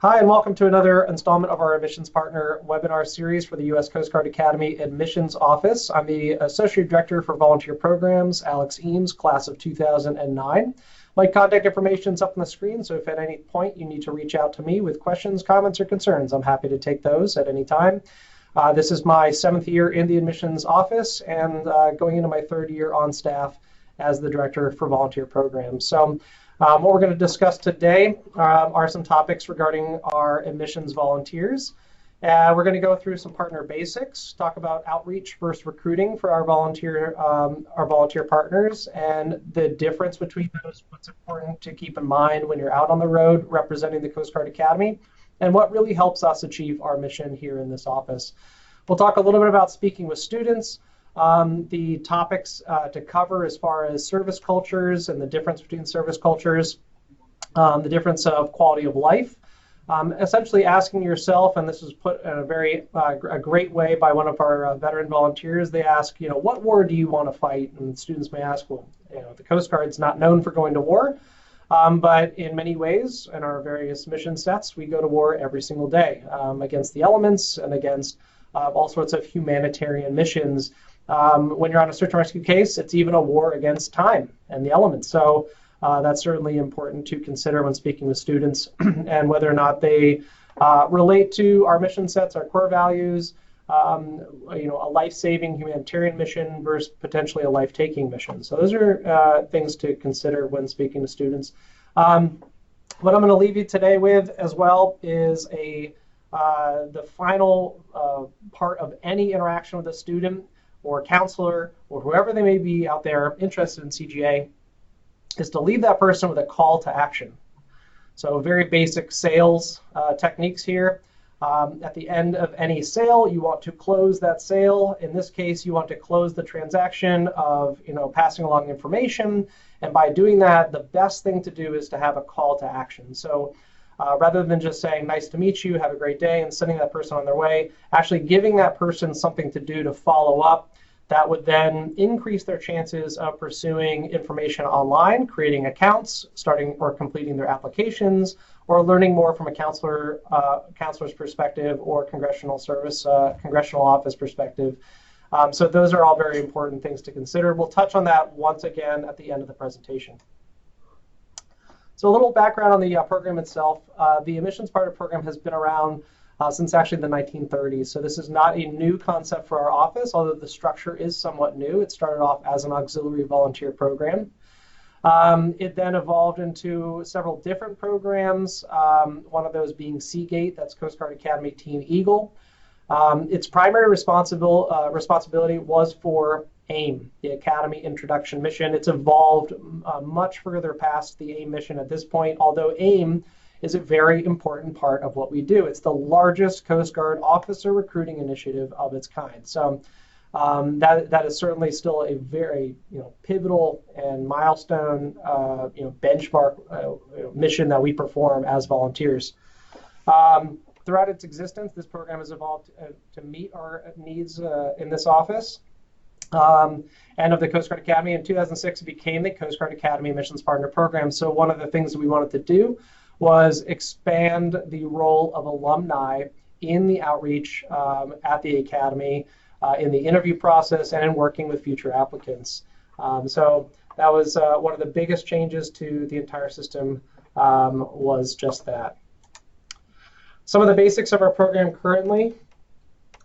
Hi, and welcome to another installment of our Admissions Partner webinar series for the U.S. Coast Guard Academy Admissions Office. I'm the Associate Director for Volunteer Programs, Alex Eames, class of 2009. My contact information is up on the screen, so if at any point you need to reach out to me with questions, comments, or concerns, I'm happy to take those at any time. This is my 7th year in the Admissions Office and going into my 3rd year on staff as the Director for Volunteer Programs. So what we're going to discuss today are some topics regarding our admissions volunteers. We're going to go through some partner basics, talk about outreach versus recruiting for our volunteer partners, and the difference between those, what's important to keep in mind when you're out on the road representing the Coast Guard Academy, and what really helps us achieve our mission here in this office. We'll talk a little bit about speaking with students, the topics to cover as far as service cultures and the difference between service cultures, the difference of quality of life, essentially asking yourself, and this was put in a great way by one of our veteran volunteers. They ask, what war do you want to fight? And students may ask, well, the Coast Guard's not known for going to war, but in many ways, in our various mission sets, we go to war every single day against the elements and against all sorts of humanitarian missions. When you're on a search and rescue case, it's even a war against time and the elements. So that's certainly important to consider when speaking with students and whether or not they relate to our mission sets, our core values, a life-saving humanitarian mission versus potentially a life-taking mission. So those are things to consider when speaking to students. What I'm going to leave you today with as well is the final part of any interaction with a student or counselor or whoever they may be out there interested in CGA is to leave that person with a call to action. So very basic sales techniques here. At the end of any sale, you want to close that sale. In this case, you want to close the transaction of passing along information. And by doing that, the best thing to do is to have a call to action. So rather than just saying, nice to meet you, have a great day, and sending that person on their way, actually giving that person something to do to follow up, that would then increase their chances of pursuing information online, creating accounts, starting or completing their applications, or learning more from a counselor's perspective or congressional office perspective. So those are all very important things to consider. We'll touch on that once again at the end of the presentation. So a little background on the program itself. The Admissions Partner Program has been around since actually the 1930s. So this is not a new concept for our office, although the structure is somewhat new. It started off as an auxiliary volunteer program. It then evolved into several different programs, one of those being Seagate, that's Coast Guard Academy Team Eagle. Its primary responsibility was for AIM, the Academy Introduction Mission. It's evolved much further past the AIM mission at this point, although AIM is a very important part of what we do. It's the largest Coast Guard officer recruiting initiative of its kind. So that is certainly still a very pivotal and milestone benchmark mission that we perform as volunteers. Throughout its existence, this program has evolved to meet our needs in this office. And of the Coast Guard Academy. In 2006, it became the Coast Guard Academy Admissions Partner Program. So one of the things that we wanted to do was expand the role of alumni in the outreach at the Academy, in the interview process, and in working with future applicants. So that was one of the biggest changes to the entire system, was just that. Some of the basics of our program currently.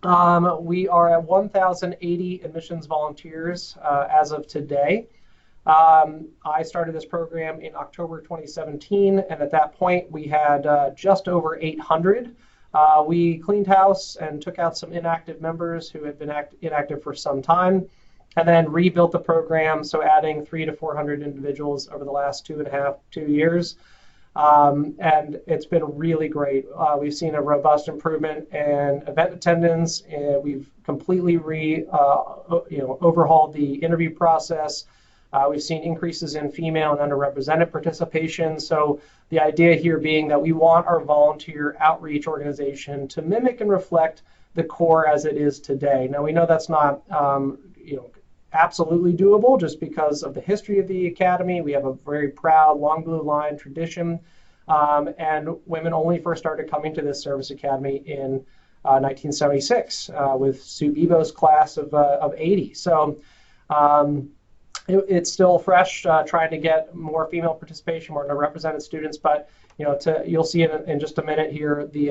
We are at 1,080 admissions volunteers as of today. I started this program in October 2017, and at that point we had just over 800. We cleaned house and took out some inactive members who had been inactive for some time, and then rebuilt the program, so adding 300 to 400 individuals over the last 2 years. And it's been really great. We've seen a robust improvement in event attendance. We've completely overhauled the interview process. We've seen increases in female and underrepresented participation. So the idea here being that we want our volunteer outreach organization to mimic and reflect the core as it is today. Now we know that's not absolutely doable just because of the history of the Academy. We have a very proud long blue line tradition And women only first started coming to this service academy in 1976 with Sue Bebo's class of 80. So it's still fresh, trying to get more female participation, more underrepresented students. But you'll see in just a minute here the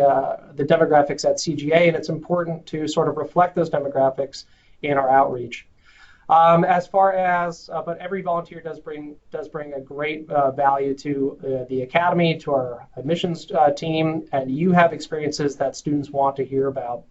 demographics at CGA, and it's important to sort of reflect those demographics in our outreach. As far as, but every volunteer does bring a great value to the academy, to our admissions team, and you have experiences that students want to hear about.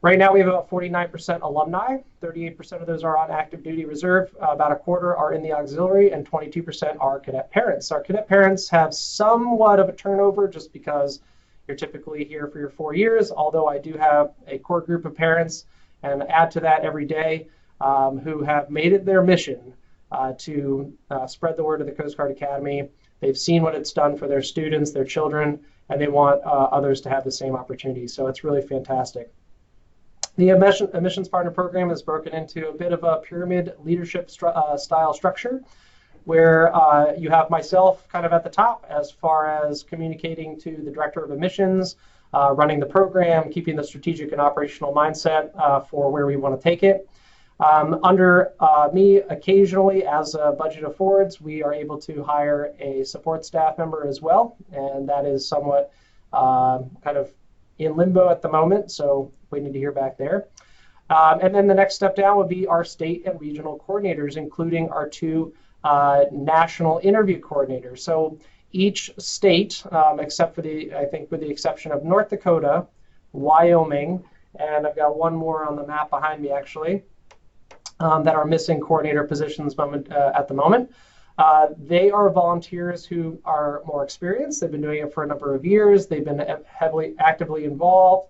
Right now, we have about 49% alumni. 38% of those are on active duty reserve. About a quarter are in the auxiliary, and 22% are cadet parents. Our cadet parents have somewhat of a turnover just because you're typically here for your 4 years, although I do have a core group of parents, and add to that every day, who have made it their mission to spread the word of the Coast Guard Academy. They've seen what it's done for their students, their children, and they want others to have the same opportunity. So it's really fantastic. The admissions partner program is broken into a bit of a pyramid leadership style structure, where you have myself kind of at the top as far as communicating to the director of admissions, running the program, keeping the strategic and operational mindset for where we want to take it. Under me, occasionally, as a budget affords, we are able to hire a support staff member as well, and that is somewhat kind of in limbo at the moment, so waiting to hear back there. And then the next step down would be our state and regional coordinators, including our 2 national interview coordinators. So each state, except for I think with the exception of North Dakota, Wyoming, and I've got one more on the map behind me actually, that are missing coordinator positions at the moment. They are volunteers who are more experienced. They've been doing it for a number of years. They've been actively involved.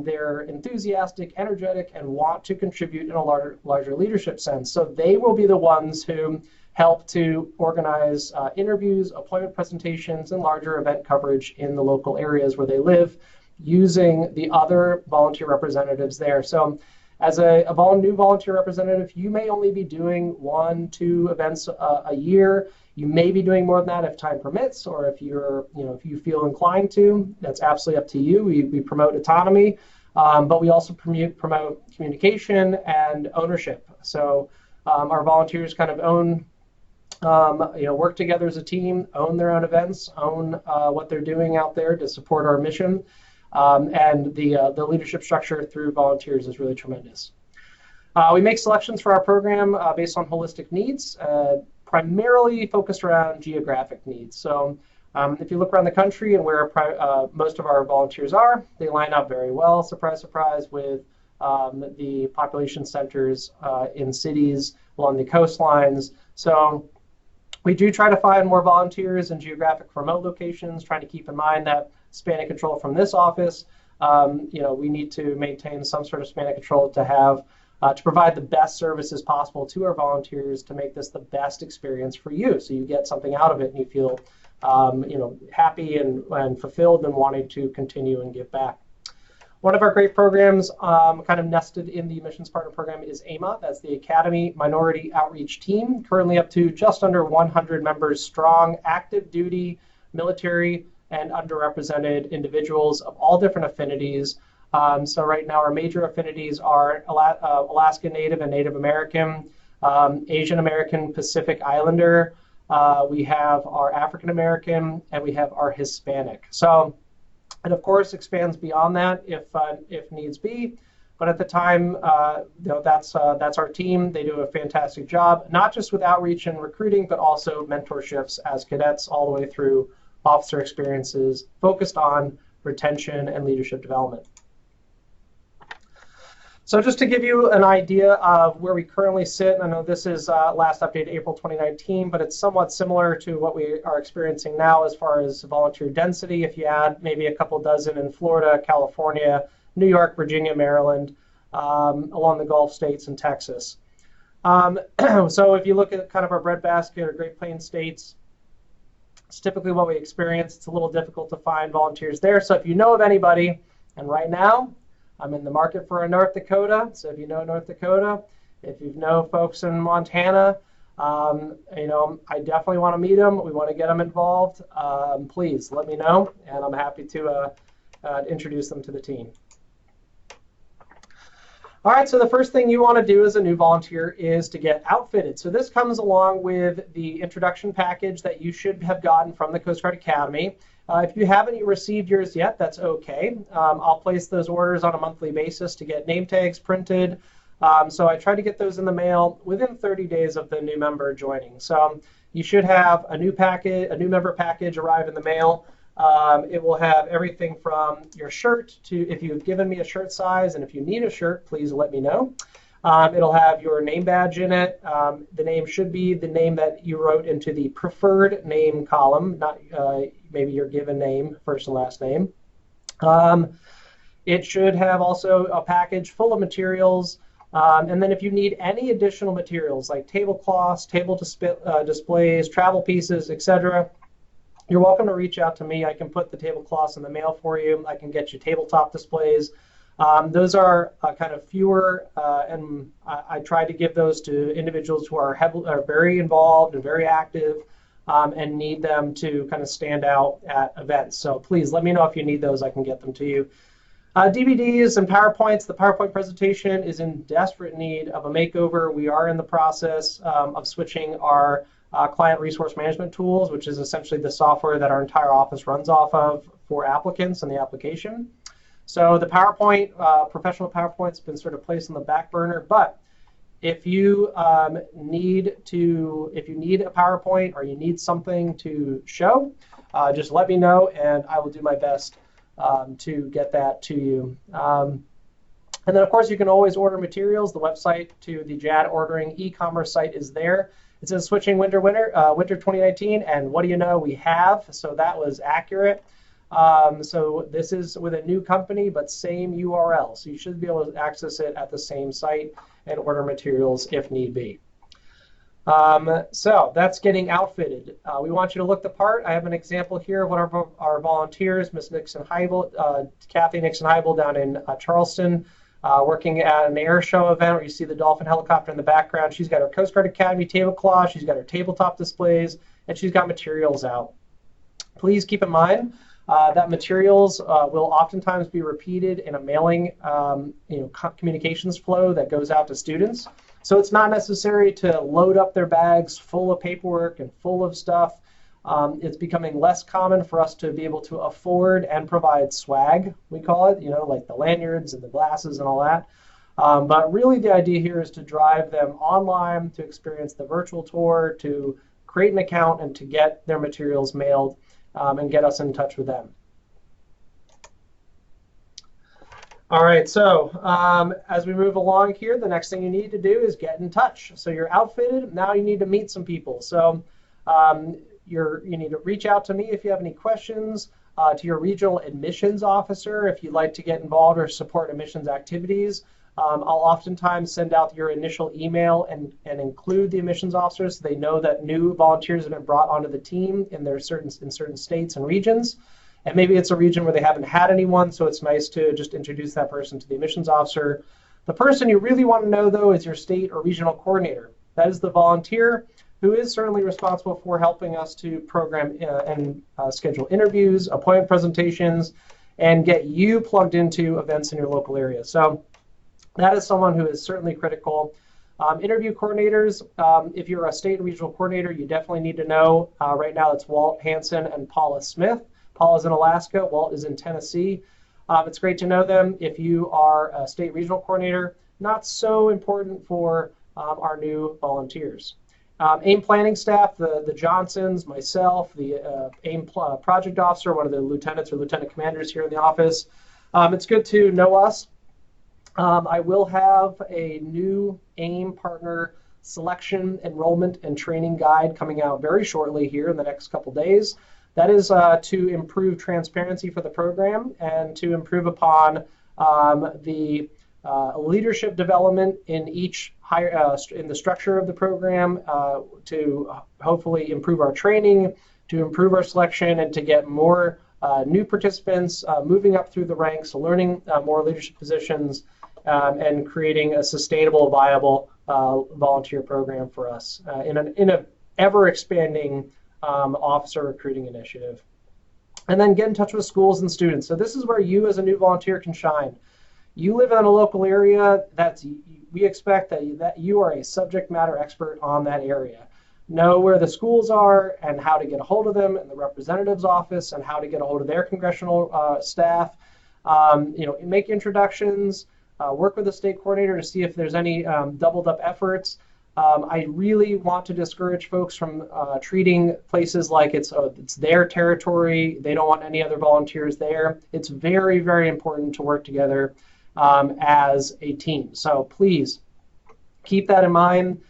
They're enthusiastic, energetic, and want to contribute in a larger leadership sense. So they will be the ones who help to organize interviews, appointment presentations, and larger event coverage in the local areas where they live, using the other volunteer representatives there. So as a new volunteer representative, you may only be doing 1-2 events a year. You may be doing more than that if time permits, or if if you feel inclined to. That's absolutely up to you. We promote autonomy, but we also promote communication and ownership. So our volunteers kind of own, work together as a team, own their own events, own what they're doing out there to support our mission. And the leadership structure through volunteers is really tremendous. We make selections for our program based on holistic needs, primarily focused around geographic needs. So if you look around the country and where most of our volunteers are, they line up very well, surprise, surprise, with the population centers in cities along the coastlines. So we do try to find more volunteers in geographic remote locations, trying to keep in mind that span of control from this office, we need to maintain some sort of span of control to have to provide the best services possible to our volunteers to make this the best experience for you. So you get something out of it and you feel happy and fulfilled and wanting to continue and give back. One of our great programs kind of nested in the Admissions Partner Program is AMA. That's the Academy Minority Outreach Team, currently up to just under 100 members strong, active duty, military, and underrepresented individuals of all different affinities. So right now our major affinities are Alaska Native and Native American, Asian American Pacific Islander, we have our African American, and we have our Hispanic. So, and of course expands beyond that if needs be. But at the time, that's our team. They do a fantastic job, not just with outreach and recruiting, but also mentorships as cadets all the way through officer experiences focused on retention and leadership development. So just to give you an idea of where we currently sit, I know this is last updated April 2019, but it's somewhat similar to what we are experiencing now as far as volunteer density. If you add maybe a couple dozen in Florida, California, New York, Virginia, Maryland, along the Gulf states and Texas. So if you look at kind of our breadbasket or Great Plains states, it's typically what we experience. It's a little difficult to find volunteers there. So if you know of anybody, and right now I'm in the market for a North Dakota, so if you know North Dakota, if you know folks in Montana, I definitely want to meet them. We want to get them involved. Please let me know, and I'm happy to introduce them to the team. All right, so the first thing you want to do as a new volunteer is to get outfitted. So this comes along with the introduction package that you should have gotten from the Coast Guard Academy. If you haven't received yours yet, that's okay. I'll place those orders on a monthly basis to get name tags printed. So I try to get those in the mail within 30 days of the new member joining. So you should have a new member package arrive in the mail. It will have everything from your shirt to, if you've given me a shirt size, and if you need a shirt, please let me know. It'll have your name badge in it. The name should be the name that you wrote into the preferred name column, not maybe your given name, first and last name. It should have also a package full of materials. And then if you need any additional materials like tablecloths, table displays, travel pieces, etc., you're welcome to reach out to me. I can put the tablecloths in the mail for you. I can get you tabletop displays. Those are kind of fewer, and I try to give those to individuals who are very involved and very active and need them to kind of stand out at events. So please let me know if you need those. I can get them to you. DVDs and PowerPoints. The PowerPoint presentation is in desperate need of a makeover. We are in the process of switching our client resource management tools, which is essentially the software that our entire office runs off of for applicants and the application. So the PowerPoint, professional PowerPoint's been sort of placed on the back burner, but if you need a PowerPoint or you need something to show, just let me know and I will do my best to get that to you. And then of course you can always order materials. The website to the JAD ordering e-commerce site is there. It says switching winter 2019, and what do you know, we have, so that was accurate. So this is with a new company, but same URL, so you should be able to access it at the same site and order materials if need be. So that's getting outfitted. We want you to look the part. I have an example here of one of our volunteers, Miss Nixon Heibel, Kathy Nixon Heibel down in Charleston. Working at an air show event where you see the Dolphin helicopter in the background. She's got her Coast Guard Academy tablecloth, she's got her tabletop displays, and she's got materials out. Please keep in mind that materials will oftentimes be repeated in a mailing communications flow that goes out to students. So it's not necessary to load up their bags full of paperwork and full of stuff. It's becoming less common for us to be able to afford and provide swag, we call it, like the lanyards and the glasses and all that. But really the idea here is to drive them online, to experience the virtual tour, to create an account, and to get their materials mailed and get us in touch with them. All right, so as we move along here, the next thing you need to do is get in touch. So you're outfitted, now you need to meet some people. So you need to reach out to me if you have any questions, to your regional admissions officer if you'd like to get involved or support admissions activities. I'll oftentimes send out your initial email and include the admissions officers so they know that new volunteers have been brought onto the team in certain states and regions. And maybe it's a region where they haven't had anyone, so it's nice to just introduce that person to the admissions officer. The person you really want to know, though, is your state or regional coordinator. That is the volunteer who is certainly responsible for helping us to program and schedule interviews, appointment presentations, and get you plugged into events in your local area. So that is someone who is certainly critical. Interview coordinators, if you're a state and regional coordinator, you definitely need to know. Right now it's Walt Hansen and Paula Smith. Paula's in Alaska, Walt is in Tennessee. It's great to know them. If you are a state regional coordinator, not so important for our new volunteers. AIM planning staff, the Johnsons, myself, the AIM project officer, one of the lieutenants or lieutenant commanders here in the office. It's good to know us. I will have a new AIM partner selection, enrollment, and training guide coming out very shortly here in the next couple days. That is to improve transparency for the program and to improve upon the leadership development in each in the structure of the program, to hopefully improve our training, to improve our selection, and to get more new participants moving up through the ranks, learning more leadership positions, and creating a sustainable, viable volunteer program for us in an ever-expanding officer recruiting initiative. And then get in touch with schools and students. So this is where you as a new volunteer can shine. You live in a local area, we expect that you are a subject matter expert on that area. Know where the schools are and how to get a hold of them in the representative's office and how to get a hold of their congressional staff. Make introductions, work with the state coordinator to see if there's any doubled up efforts. I really want to discourage folks from treating places like it's their territory. They don't want any other volunteers there. It's very, very important to work together as a team. So please keep that in mind.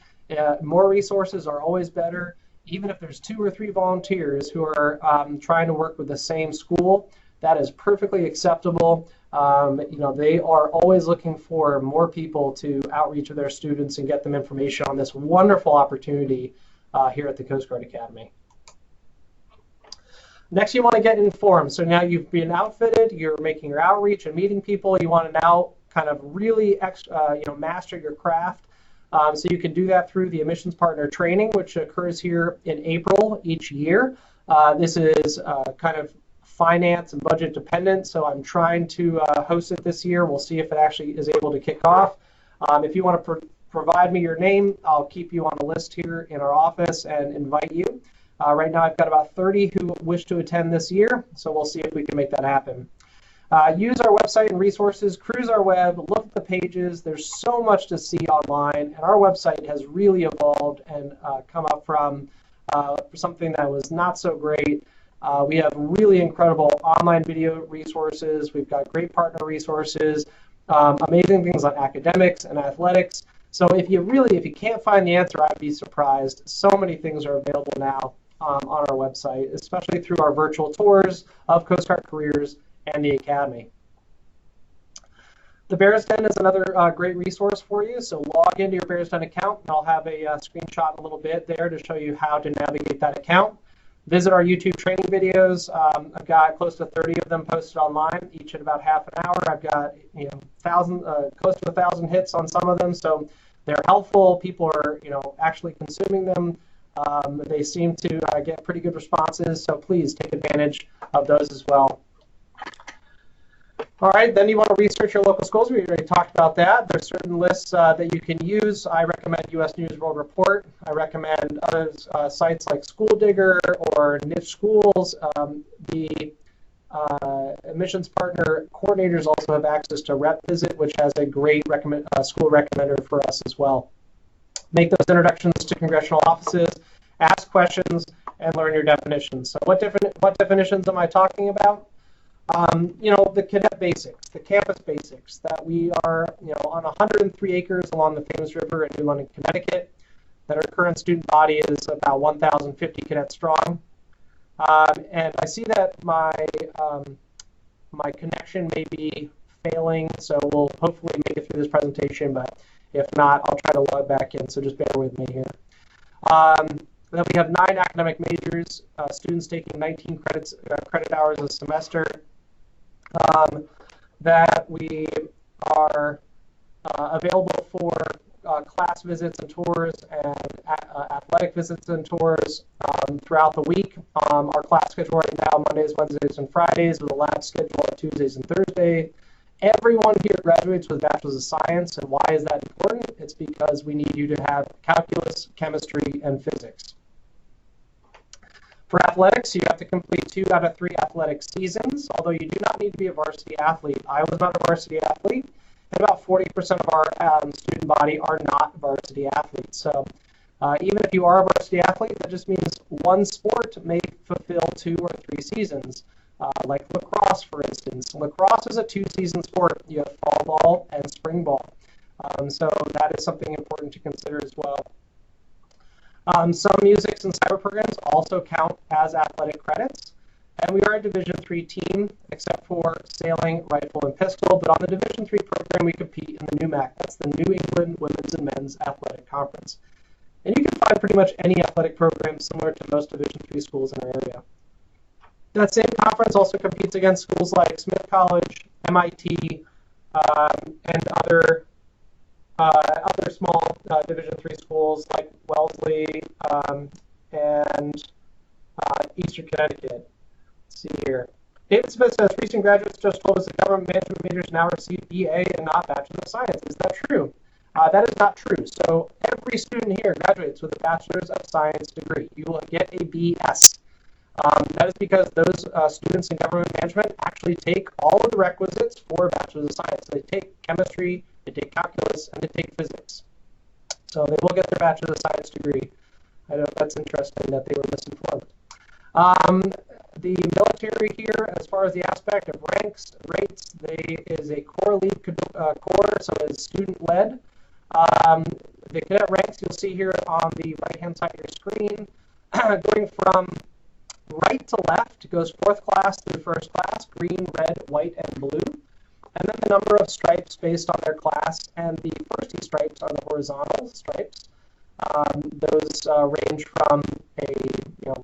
More resources are always better. Even if there's 2 or 3 volunteers who are trying to work with the same school, that is perfectly acceptable. They are always looking for more people to outreach to their students and get them information on this wonderful opportunity here at the Coast Guard Academy. Next, you want to get informed. So now you've been outfitted, you're making your outreach and meeting people. You want to now kind of really master your craft. So you can do that through the admissions partner training, which occurs here in April each year. This is kind of finance and budget dependent, so I'm trying to host it this year. We'll see if it actually is able to kick off. If you want to provide me your name, I'll keep you on the list here in our office and invite you. Right now I've got about 30 who wish to attend this year, so we'll see if we can make that happen. Use our website and resources, cruise our web, look at the pages. There's so much to see online, and our website has really evolved and come up from something that was not so great. We have really incredible online video resources. We've got great partner resources, amazing things on academics and athletics. So if you can't find the answer, I'd be surprised. So many things are available now on our website, especially through our virtual tours of Coast Guard careers and the Academy. The Bears Den is another great resource for you. So log into your Bears Den account, and I'll have a screenshot in a little bit there to show you how to navigate that account. Visit our YouTube training videos. I've got close to 30 of them posted online, each at about half an hour. I've got close to 1,000 hits on some of them, so they're helpful. People are actually consuming them. They seem to get pretty good responses, so please take advantage of those as well. All right, then you want to research your local schools. We already talked about that. There's certain lists that you can use. I recommend US News World Report. I recommend other sites like School Digger or Niche Schools. The admissions partner coordinators also have access to Rep Visit, which has a great school recommender for us as well. Make those introductions to congressional offices, ask questions, and learn your definitions. So what definitions am I talking about? The cadet basics, the campus basics, that we are, on 103 acres along the Thames River in New London, Connecticut, that our current student body is about 1,050 cadets strong. And I see that my connection may be failing, so we'll hopefully make it through this presentation, but if not, I'll try to log back in, so just bear with me here. Then we have 9 academic majors, students taking 19 credit hours a semester. That we are available for class visits and tours and athletic visits and tours throughout the week. Our class schedule right now, Mondays, Wednesdays, and Fridays, with a lab schedule on Tuesdays and Thursdays. Everyone here graduates with Bachelor's of Science, and why is that important? It's because we need you to have calculus, chemistry, and physics. For athletics, you have to complete 2 out of 3 athletic seasons, although you do not need to be a varsity athlete. I was not a varsity athlete, and about 40% of our student body are not varsity athletes. So even if you are a varsity athlete, that just means one sport may fulfill 2 or 3 seasons, like lacrosse, for instance. Lacrosse is a 2-season sport. You have fall ball and spring ball. So that is something important to consider as well. Some musics and cyber programs also count as athletic credits, and we are a Division III team, except for sailing, rifle, and pistol. But on the Division III program, we compete in the NEWMAC. That's the New England Women's and Men's Athletic Conference. And you can find pretty much any athletic program similar to most Division III schools in our area. That same conference also competes against schools like Smith College, MIT, and other other small Division III schools like Wellesley and Eastern Connecticut. Let's see here. David Smith says, recent graduates just told us that government management majors now receive BA and not Bachelor of Science. Is that true? That is not true. So every student here graduates with a Bachelor's of Science degree. You will get a BS. That is because those students in government management actually take all of the requisites for a Bachelor's of Science. They take chemistry, they take calculus, and they take physics. So they will get their Bachelor's of Science degree. I know that's interesting that they were misinformed. The military here, as far as the aspect of rates, is a core lead core, so it is student-led. The cadet ranks you'll see here on the right-hand side of your screen, going from right to left goes 4th class through 1st class, green, red, white, and blue. And then the number of stripes based on their class, and the first 2 stripes are the horizontal stripes. Those range from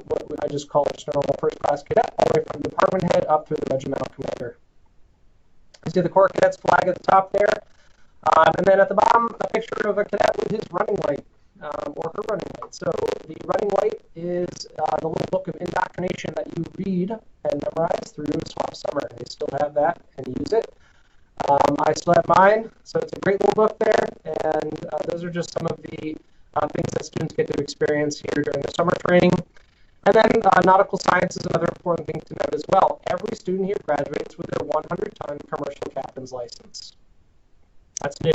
what I just call just normal 1st class cadet, all the way from department head up through the regimental commander. You see the Corps Cadet's flag at the top there. And then at the bottom, a picture of a cadet with his running light, or her running light. So the running light is the little book of indoctrination that you read and memorize through Swamp Summer. They still have that and use it. I still have mine, so it's a great little book there, and those are just some of the things that students get to experience here during the summer training. And then nautical science is another important thing to note as well. Every student here graduates with their 100-ton commercial captain's license. That's new.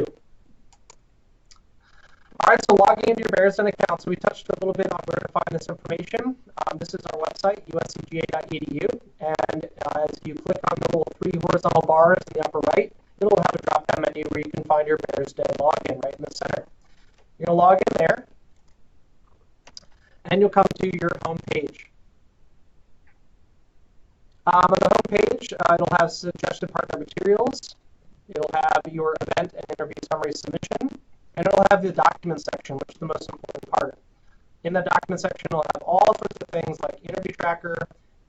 All right, so logging into your Barristan account. So we touched a little bit on where to find this information. This is our website, uscga.edu, and as you click on the little 3 horizontal bars in the upper right, it'll have a drop-down menu where you can find your Barristan login right in the center. You're going to log in there, and you'll come to your home page. On the home page, it'll have suggested partner materials. It'll have your event and interview summary submission, and it'll have the document section, which is the most important part. In the document section, it'll have all sorts of things like interview tracker.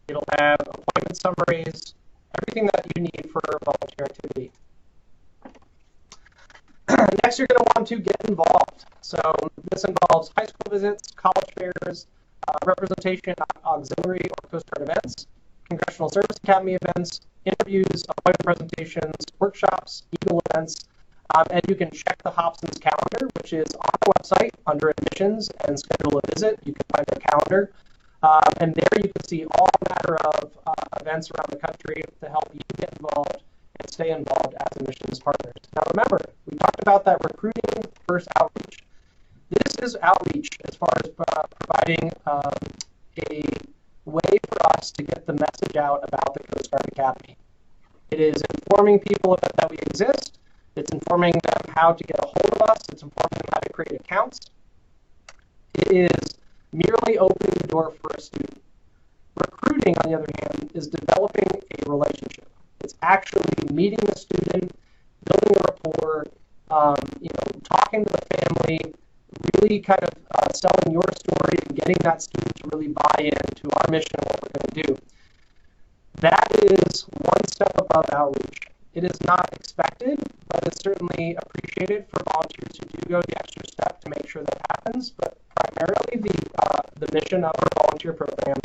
It'll have appointment summaries, everything that you need for volunteer activity. Next, you're going to want to get involved. So this involves high school visits, college fairs, representation on auxiliary or Coast Guard events, Congressional Service Academy events, interviews, appointment presentations, workshops, Eagle events, and you can check the Hobson's calendar, which is on our website under admissions and schedule a visit. You can find our calendar, and there you can see all manner of events around the country to help you get involved and stay involved as admissions partners. Now remember, we talked about that recruiting first outreach. This is outreach as far as providing a way for us to get the message out about the Coast Guard Academy. It is informing people that we exist. It's informing them how to get a hold of us. It's informing them how to create accounts. It is merely opening the door for a student. Recruiting, on the other hand, is developing a relationship. It's actually meeting the student, building a rapport, talking to the family, really kind of selling your story and getting that student to really buy into our mission and what we're going to do. That is one step above outreach. It is not expected, but it's certainly appreciated for volunteers who do go the extra step to make sure that happens. But primarily, the mission of our volunteer program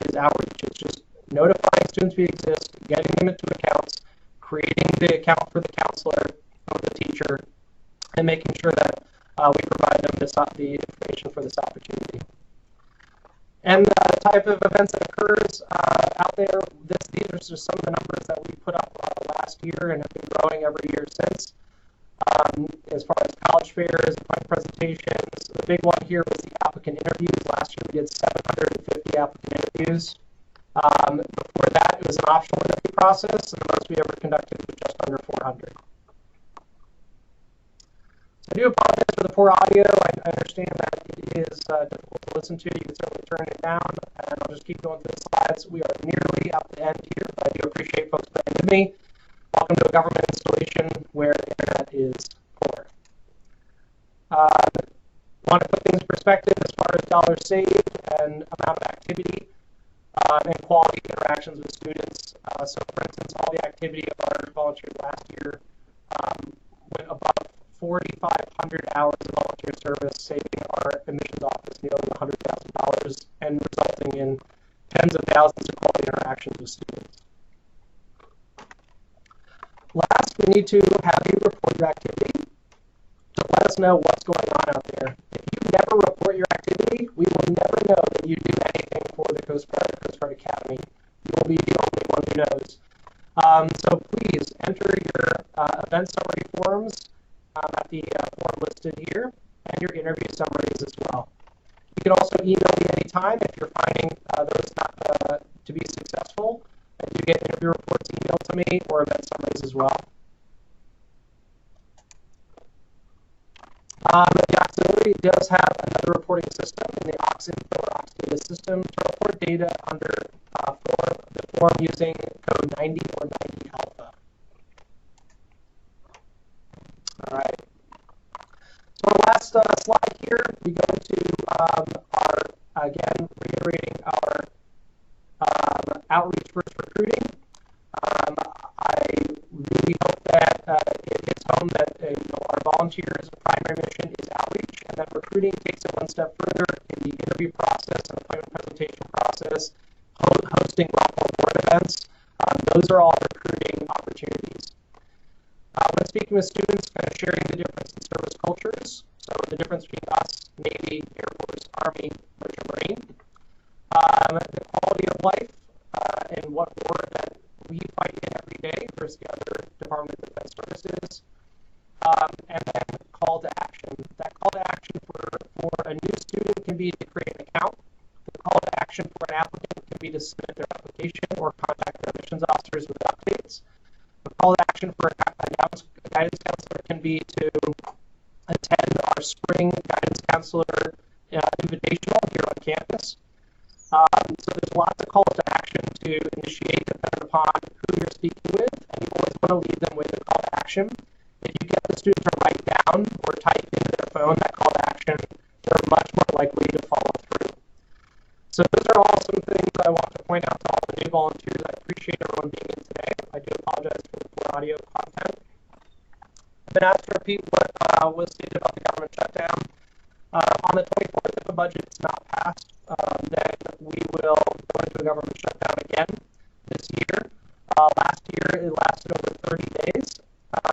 is outreach. It's just notifying students we exist, getting them into accounts, creating the account for the counselor or the teacher, and making sure that we provide them the information for this opportunity. And the type of events that occurs out there, these are just some of the numbers that we put up last year and have been growing every year since. As far as college fairs, appointment presentations, the big one here was the applicant interviews. Last year we did 750 applicant interviews. Before that, it was an optional interview process, and the most we ever conducted was just under 400. So I do apologize for the poor audio. I understand that it is difficult to listen to. You can certainly turn it down, and I'll just keep going through the slides. We are nearly at the end here, but I do appreciate folks being with me. Welcome to a government installation where the internet is poor. Want to put things in perspective as far as dollars saved and amount of activity and quality interactions with students. So for instance, all the activity of our volunteers last year went above 4,500 hours of volunteer service, saving our admissions office nearly $100,000 and resulting in tens of thousands of quality interactions with students. Last, we need to have you report your activity to let us know what's going on out there. If you never report your activity, we will never know that you do anything for the Coast Guard Academy. You will be the only one who knows. So please enter your event summary forms at the form listed here and your interview summaries as well. You can also email me anytime if you're finding those not to be successful. I do get interview reports emailed to me or event summaries as well. The auxiliary does have another reporting system in the Info or Aux Data system to report data under the form using code 90 or 90 alpha. All right. So our last slide here, we go to again, reiterating our outreach versus recruiting. I really hope that it hits home that our volunteers' primary mission is outreach, and that recruiting takes it one step further in the interview process and appointment presentation process, hosting welcome board events. Those are all recruiting opportunities. When speaking with students, kind of sharing the difference in service cultures, so the difference between us, Navy, Air Force, Army, Merchant Marine, the quality of life, and what war that we fight in every day versus the other Department of Defense services, and then call to action. That call to action for a new student can be to create an account. The call to action for an applicant can be to submit their application or contact their admissions officers with updates. The call to action for a guidance counselor can be to attend our spring guidance counselor invitational here on campus. So there's lots of calls to action to initiate depending upon who you're speaking with, and you always want to lead them with a call to action. If you get the student to write down or type into their phone that call to action, they're much more likely to follow through. So those are all some things that I want to point out to all the new volunteers. I appreciate everyone being in today. I do apologize for the poor audio content. I've been asked to repeat what was stated about the government shutdown. On the 24th, if a budget is not passed, then we will go into a government shutdown again this year. Last year, it lasted over 30 days.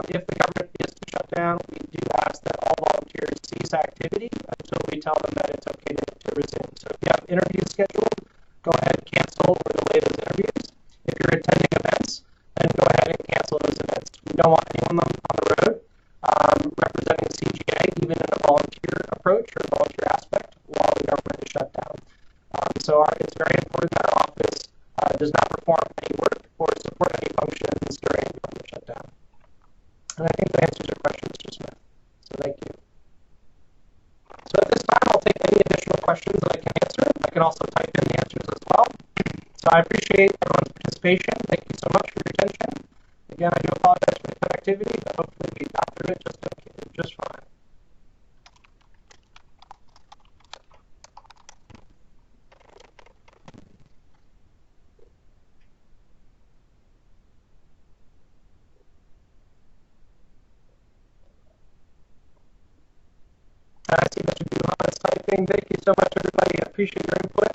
If the government is to shut down, we do ask that all volunteers cease activity until we tell them that it's okay to resume. So if you have interviews scheduled, go ahead and cancel or delay those interviews. If you're attending events, then go ahead and cancel those events. We don't want anyone on the road representing CGA, even in a volunteer approach or volunteer aspect, while the government is shut down. So it's very important that our office does not perform any work or support any functions during the government shutdown. And I think that answers your question, Mr. Smith. So thank you. So at this time, I'll take any additional questions that I can answer. I can also type in the answers as well. So I appreciate everyone's participation. Thank you so much for your attention. Again, I do apologize for the connectivity, but hopefully we got through it just fine. I see Mr. Duhan is typing. Thank you so much, everybody. I appreciate your input.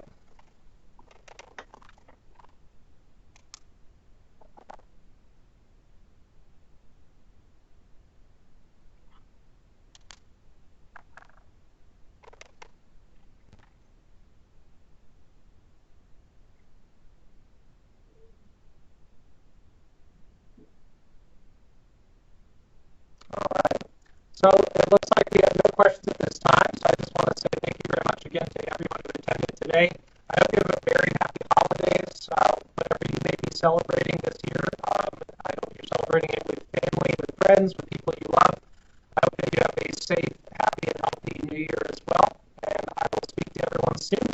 So it looks like we have no questions at this time, so I just want to say thank you very much again to everyone who attended today. I hope you have a very happy holidays, whatever you may be celebrating this year. I hope you're celebrating it with family, with friends, with people you love. I hope that you have a safe, happy, and healthy New Year as well, and I will speak to everyone soon.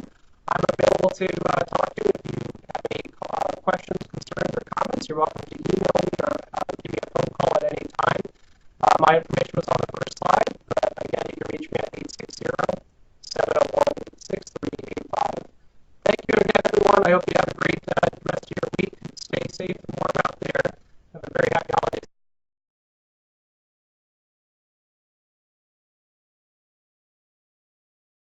I'm available to talk to you if you have any questions, concerns, or comments. You're welcome to email me or give me a phone call at any time. My information was on the first slide, but again, you can reach me at 860-701-6385. Thank you again, everyone. I hope you have a